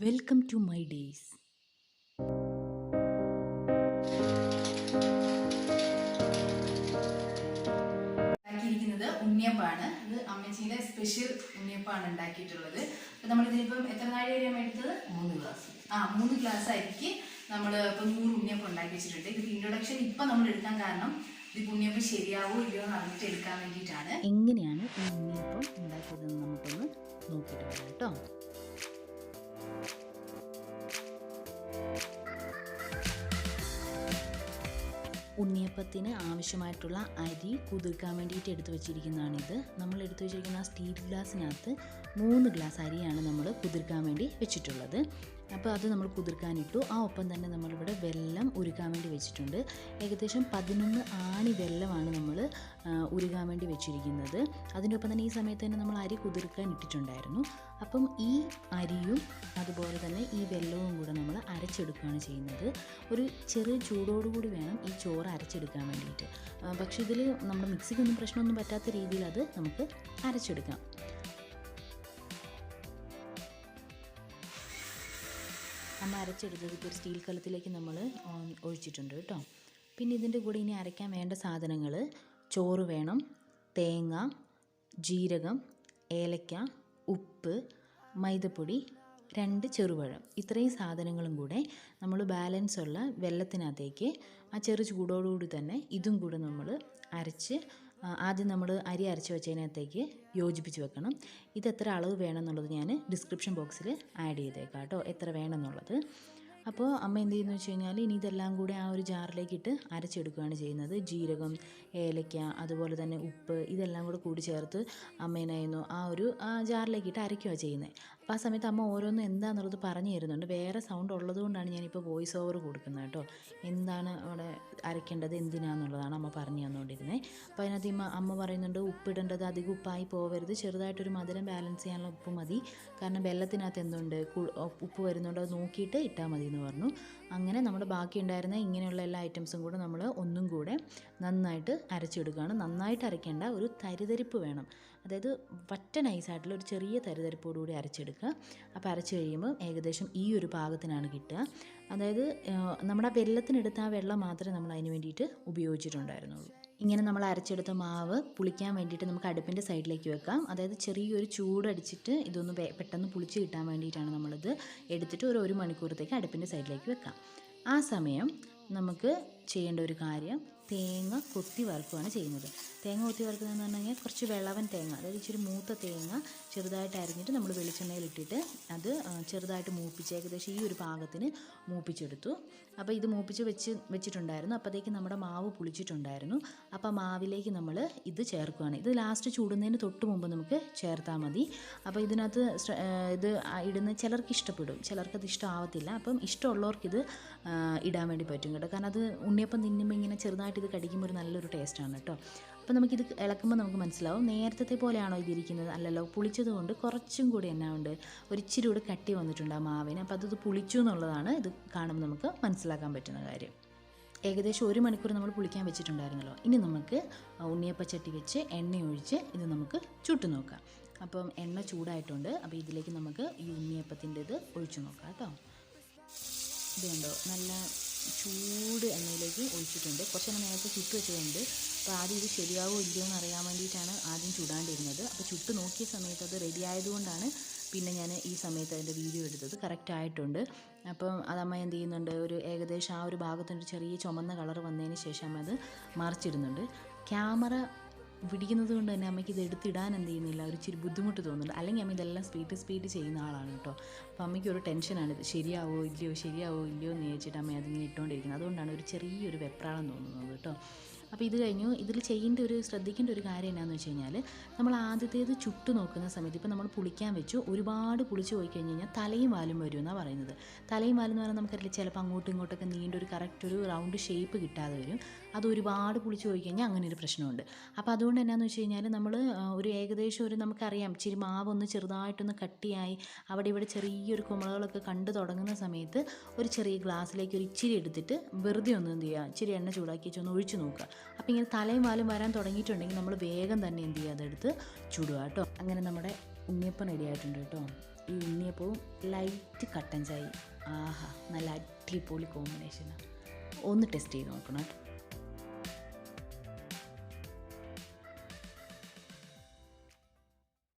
Welcome to my days. ഉണ്ടാക്കിയിരിക്കുന്നത് ഉണ്ണിയപ്പാണ്. ഇത് അമ്മച്ചിയുടെ സ്പെഷ്യൽ ഉണ്ണിയപ്പാണ് ഉണ്ടാക്കിയിട്ടുള്ളത്. അപ്പം നമ്മളിതിനിപ്പം എത്ര നാഴി വരെയാണ് എടുത്തത്? 3 ഗ്ലാസ്. 3 ഗ്ലാസ് അരിക്ക് നമ്മൾ ഇപ്പം 100 ഉണ്ണിയപ്പം ഉണ്ടാക്കി വെച്ചിട്ടുണ്ട്. ഇത് ഇൻട്രൊഡക്ഷൻ ഇപ്പം നമ്മൾ എടുക്കാൻ കാരണം ഇത് ഉണ്ണിയപ്പം ശരിയാവോ ഇല്ലയോ എന്ന് അറിഞ്ഞിട്ട് എടുക്കാൻ വേണ്ടിയിട്ടാണ്. എങ്ങനെയാണ് ഈ ഉണ്ണിയപ്പം ഉണ്ടാക്കിയതെന്ന് നമുക്കൊന്ന് നോക്കിയിട്ട് വരാം കേട്ടോ. ഉണ്ണിയപ്പത്തിന് ആവശ്യമായിട്ടുള്ള അരി കുതിർക്കാൻ വേണ്ടിയിട്ട് എടുത്തു വെച്ചിരിക്കുന്നതാണിത്. നമ്മൾ എടുത്തു വെച്ചിരിക്കുന്ന സ്റ്റീൽ ഗ്ലാസ്സിനകത്ത് 3 ഗ്ലാസ് അരിയാണ് നമ്മൾ കുതിർക്കാൻ വേണ്ടി വെച്ചിട്ടുള്ളത്. അപ്പോൾ അത് നമ്മൾ കുതിർക്കാനിട്ടു. ഒപ്പം തന്നെ നമ്മളിവിടെ വെള്ളം ഉരുക്കാൻ വേണ്ടി വെച്ചിട്ടുണ്ട്. ഏകദേശം 11 ആണി വെള്ളമാണ് നമ്മൾ ഉരുകാൻ വേണ്ടി വെച്ചിരിക്കുന്നത്. അതിൻ്റെ ഒപ്പം തന്നെ ഈ സമയത്ത് തന്നെ നമ്മൾ അരി കുതിർക്കാൻ ഇട്ടിട്ടുണ്ടായിരുന്നു. അപ്പം ഈ അരിയും അതുപോലെ തന്നെ ഈ വെള്ളവും കൂടെ നമ്മൾ അരച്ചെടുക്കുകയാണ് ചെയ്യുന്നത്. ഒരു ചെറിയ ചൂടോടുകൂടി വേണം ഈ ചോറ് അരച്ചെടുക്കാൻ വേണ്ടിയിട്ട്. പക്ഷേ ഇതിൽ നമ്മുടെ മിക്സിക്കൊന്നും പ്രശ്നമൊന്നും പറ്റാത്ത രീതിയിൽ അത് നമുക്ക് അരച്ചെടുക്കാം. അമ്മ അരച്ചെടുത്തത് ഇപ്പോൾ ഒരു സ്റ്റീൽ കലത്തിലേക്ക് നമ്മൾ ഒഴിച്ചിട്ടുണ്ട് കേട്ടോ. പിന്നെ ഇതിൻ്റെ കൂടെ ഇനി അരയ്ക്കാൻ വേണ്ട സാധനങ്ങൾ: ചോറ് വേണം, തേങ്ങ, ജീരകം, ഏലക്ക, ഉപ്പ്, മൈദപ്പൊടി, 2 ചെറുപഴം. ഇത്രയും സാധനങ്ങളും കൂടെ നമ്മൾ ബാലൻസ് ഉള്ള വെള്ളത്തിനകത്തേക്ക് ആ ചെറു ചൂടോടുകൂടി തന്നെ ഇതും കൂടെ നമ്മൾ അരച്ച് ആദ്യം നമ്മൾ അരി അരച്ച് വെച്ചതിനകത്തേക്ക് യോജിപ്പിച്ച് വെക്കണം. ഇത് എത്ര അളവ് വേണമെന്നുള്ളത് ഞാൻ ഡിസ്ക്രിപ്ഷൻ ബോക്സിൽ ആഡ് ചെയ്തേക്കാം കേട്ടോ, എത്ര വേണമെന്നുള്ളത്. അപ്പോൾ അമ്മ എന്ത് ചെയ്യുന്നു വെച്ച് കഴിഞ്ഞാൽ ഇനി ഇതെല്ലാം കൂടെ ആ ഒരു ജാറിലേക്കിട്ട് അരച്ചെടുക്കുകയാണ് ചെയ്യുന്നത്. ജീരകം, ഏലക്ക, അതുപോലെ തന്നെ ഉപ്പ്, ഇതെല്ലാം കൂടെ കൂടി ചേർത്ത് അമ്മേനായിരുന്നു ആ ജാറിലേക്കിട്ട് അരയ്ക്കുകയാണ് ചെയ്യുന്നത്. അപ്പോൾ ആ സമയത്ത് അമ്മ ഓരോന്നും എന്താണെന്നുള്ളത് പറഞ്ഞു തരുന്നുണ്ട്. വേറെ സൗണ്ട് ഉള്ളത് കൊണ്ടാണ് ഞാനിപ്പോൾ വോയിസ് ഓവർ കൊടുക്കുന്നത് കേട്ടോ. എന്താണ് അവിടെ അരയ്ക്കേണ്ടത് എന്തിനാണെന്നുള്ളതാണ് അമ്മ പറഞ്ഞു തന്നുകൊണ്ടിരുന്നത്. അപ്പോൾ അതിനകത്ത് അമ്മ പറയുന്നുണ്ട് ഉപ്പിടേണ്ടത് അധികം ഉപ്പായി പോകരുത്, ചെറുതായിട്ടൊരു മധുരം ബാലൻസ് ചെയ്യാനുള്ള ഉപ്പ് മതി, കാരണം വെള്ളത്തിനകത്ത് എന്തുണ്ട് ഉപ്പ് വരുന്നുണ്ടോ അത് നോക്കിയിട്ട് ഇട്ടാൽ മതി എന്ന് പറഞ്ഞു. അങ്ങനെ നമ്മുടെ ബാക്കി ഉണ്ടായിരുന്ന ഇങ്ങനെയുള്ള എല്ലാ ഐറ്റംസും കൂടെ നമ്മൾ ഒന്നും കൂടെ നന്നായിട്ട് അരച്ചെടുക്കുകയാണ്. നന്നായിട്ട് അരയ്ക്കേണ്ട, ഒരു തരിതരിപ്പ് വേണം. അതായത് വറ്റ നൈസായിട്ടുള്ള ഒരു ചെറിയ തരിതരിപ്പോടുകൂടി അരച്ചെടുക്കുക. അപ്പോൾ അരച്ച് കഴിയുമ്പോൾ ഏകദേശം ഈ ഒരു പാകത്തിനാണ് കിട്ടുക. അതായത് നമ്മുടെ വെള്ളത്തിനെടുത്ത ആ വെള്ളം മാത്രമേ നമ്മൾ അതിന് വേണ്ടിയിട്ട് ഉപയോഗിച്ചിട്ടുണ്ടായിരുന്നുള്ളൂ. ഇങ്ങനെ നമ്മൾ അരച്ചെടുത്ത മാവ് പുളിക്കാൻ വേണ്ടിയിട്ട് നമുക്ക് അടുപ്പിൻ്റെ സൈഡിലേക്ക് വെക്കാം. അതായത് ചെറിയൊരു ചൂടടിച്ചിട്ട് ഇതൊന്ന് പെട്ടെന്ന് പുളിച്ച് കിട്ടാൻ വേണ്ടിയിട്ടാണ് നമ്മളിത് എടുത്തിട്ട് ഒരു 1 മണിക്കൂറത്തേക്ക് അടുപ്പിൻ്റെ സൈഡിലേക്ക് വെക്കാം. ആ സമയം നമുക്ക് ചെയ്യേണ്ട ഒരു കാര്യം, തേങ്ങ കൊത്തി വറുക്കുകയാണ് ചെയ്യുന്നത്. തേങ്ങ കൊത്തി വറുക്കുന്നതെന്ന് പറഞ്ഞു കഴിഞ്ഞാൽ കുറച്ച് വെള്ളവൻ തേങ്ങ, അതായത് ഇച്ചിരി മൂത്ത തേങ്ങ ചെറുതായിട്ട് അരിഞ്ഞിട്ട് നമ്മൾ വെളിച്ചെണ്ണയിലിട്ടിട്ട് അത് ചെറുതായിട്ട് മൂപ്പിച്ച് ഏകദേശം ഈ ഒരു പാകത്തിന് മൂപ്പിച്ചെടുത്തു. അപ്പോൾ ഇത് മൂപ്പിച്ച് വെച്ചിട്ടുണ്ടായിരുന്നു. അപ്പോഴത്തേക്ക് നമ്മുടെ മാവ് പുളിച്ചിട്ടുണ്ടായിരുന്നു. അപ്പോൾ മാവിലേക്ക് നമ്മൾ ഇത് ചേർക്കുകയാണ്. ഇത് ലാസ്റ്റ് ചൂടുന്നതിന് തൊട്ട് മുമ്പ് നമുക്ക് ചേർത്താൽ മതി. അപ്പോൾ ഇതിനകത്ത് ഇത് ഇടുന്ന ചിലർക്ക് ഇഷ്ടപ്പെടും, ചിലർക്കത് ഇഷ്ടമാവത്തില്ല. അപ്പം ഇഷ്ടമുള്ളവർക്കിത് ഇടാൻ വേണ്ടി പറ്റും കേട്ടോ. കാരണം അത് ഉണ്ണിയപ്പം തിന്നുമ്പോൾ ഇങ്ങനെ ചെറുതായിട്ട് ഇത് കടിക്കുമ്പോൾ ഒരു നല്ലൊരു ടേസ്റ്റാണ് കേട്ടോ. അപ്പോൾ നമുക്കിത് ഇളക്കുമ്പോൾ നമുക്ക് മനസ്സിലാവും നേരത്തെ പോലെയാണോ ഇതിരിക്കുന്നത്, അല്ലല്ലോ, പുളിച്ചത് കൊണ്ട് കുറച്ചും കൂടി എന്നാ ഉണ്ട്, ഒരു ഇച്ചിരി കൂടെ കട്ടി വന്നിട്ടുണ്ട് ആ മാവിന്. അപ്പോൾ അത് പുളിച്ചു എന്നുള്ളതാണ് ഇത് കാണുമ്പോൾ നമുക്ക് മനസ്സിലാക്കാൻ പറ്റുന്ന കാര്യം. ഏകദേശം 1 മണിക്കൂർ നമ്മൾ പുളിക്കാൻ വെച്ചിട്ടുണ്ടായിരുന്നല്ലോ. ഇനി നമുക്ക് ഉണ്ണിയപ്പച്ചട്ടി വെച്ച് എണ്ണ ഒഴിച്ച് ഇത് നമുക്ക് ചുട്ടു നോക്കാം. അപ്പം എണ്ണ ചൂടായിട്ടുണ്ട്. അപ്പോൾ ഇതിലേക്ക് നമുക്ക് ഈ ഉണ്ണിയപ്പത്തിൻ്റെ ഇത് ഒഴിച്ചു നോക്കാം കേട്ടോ. ഇത് കണ്ടോ, നല്ല ചൂട് എണ്ണയിലേക്ക് ഒഴിച്ചിട്ടുണ്ട്. കുറച്ച് നേരത്തെ ചുട്ട് വെച്ചതുണ്ട്. അപ്പോൾ ആദ്യം ഇത് ശരിയാവോ ഇല്ലയോ എന്ന് അറിയാൻ വേണ്ടിയിട്ടാണ് ആദ്യം ചുടാണ്ടിരുന്നത്. അപ്പോൾ ചുട്ട് നോക്കിയ സമയത്ത് അത് റെഡി ആയതുകൊണ്ടാണ് പിന്നെ ഞാൻ ഈ സമയത്ത് അതിൻ്റെ വീഡിയോ എടുത്തത്. കറക്റ്റ് ആയിട്ടുണ്ട്. അപ്പം അതമ്മ എന്ത് ചെയ്യുന്നുണ്ട്, ഒരു ഏകദേശം ആ ഒരു ഭാഗത്തൊരു ചെറിയ ചുമന്ന കളർ വന്നതിന് ശേഷം അത് മറിച്ചിടുന്നുണ്ട്. ക്യാമറ പിടിക്കുന്നത് കൊണ്ട് തന്നെ അമ്മയ്ക്ക് ഇത് എടുത്തിടാൻ എന്ത് ചെയ്യുന്നില്ല, ഒരു ഇച്ചിരി ബുദ്ധിമുട്ട് തോന്നുന്നുണ്ട്. അല്ലെങ്കിൽ അമ്മ ഇതെല്ലാം സ്പീഡ് ചെയ്യുന്ന ആളാണ് കേട്ടോ. അപ്പോൾ അമ്മയ്ക്ക് ഒരു ടെൻഷനാണ്, ഇത് ശരിയാവോ ഇല്ലയോ എന്ന് ചോദിച്ചിട്ട് അമ്മ അതിങ്ങനെ ഇട്ടുകൊണ്ടിരിക്കുന്നത്. അതുകൊണ്ടാണ് ഒരു ചെറിയൊരു വെപ്രാളം തോന്നുന്നത് കേട്ടോ. അപ്പോൾ ഇത് കഴിഞ്ഞു. ഇതിൽ ശ്രദ്ധിക്കേണ്ട ഒരു കാര്യം എന്താണെന്ന് വെച്ച് കഴിഞ്ഞാൽ, നമ്മൾ ആദ്യത്തേത് ചുട്ടു നോക്കുന്ന സമയത്ത് ഇപ്പോൾ നമ്മൾ പുളിക്കാൻ വെച്ചു, ഒരുപാട് പുളിച്ച് പോയി കഴിഞ്ഞ് കഴിഞ്ഞാൽ തലയും വാലും വരും എന്നാണ് പറയുന്നത്. തലയും വാലും എന്ന് പറഞ്ഞാൽ നമുക്കറിയില്ല, ചിലപ്പോൾ അങ്ങോട്ടും ഇങ്ങോട്ടൊക്കെ നീണ്ടൊരു കറക്റ്റ് ഒരു റൗണ്ട് ഷേപ്പ് കിട്ടാതെ വരും. അത് ഒരുപാട് പുളിച്ച് പോയി കഴിഞ്ഞാൽ അങ്ങനെ ഒരു പ്രശ്നമുണ്ട്. അപ്പോൾ അതുകൊണ്ട് എന്നാന്ന് വെച്ച് കഴിഞ്ഞാൽ നമ്മൾ ഒരു ഏകദേശം നമുക്കറിയാം, ഇച്ചിരി മാവൊന്ന് ചെറുതായിട്ടൊന്ന് കട്ടിയായി അവിടെ ഇവിടെ ചെറിയൊരു കുമളകളൊക്കെ കണ്ടു തുടങ്ങുന്ന സമയത്ത് ഒരു ചെറിയ ഗ്ലാസ്സിലേക്ക് ഒരു ഇച്ചിരി എടുത്തിട്ട് വെറുതെ ഒന്ന് എന്ത് ചെയ്യുക, ഇച്ചിരി എണ്ണ ചൂടാക്കി വെച്ചൊന്ന് ഒഴിച്ച് നോക്കുക. അപ്പോൾ ഇങ്ങനെ തലയും വാലും വരാൻ തുടങ്ങിയിട്ടുണ്ടെങ്കിൽ നമ്മൾ വേഗം തന്നെ എന്ത് ചെയ്യുക, അതെടുത്ത് ചുടുക കേട്ടോ. അങ്ങനെ നമ്മുടെ ഉണ്ണിയപ്പം റെഡി ആയിട്ടുണ്ട് കേട്ടോ. ഈ ഉണ്ണിയപ്പവും ലൈറ്റ് കട്ടൻ ചായ. ആഹാ, നല്ല അടിപൊളി കോമ്പിനേഷനാണ്. ഒന്ന് ടെസ്റ്റ് ചെയ്ത് നോക്കണം കേട്ടോ.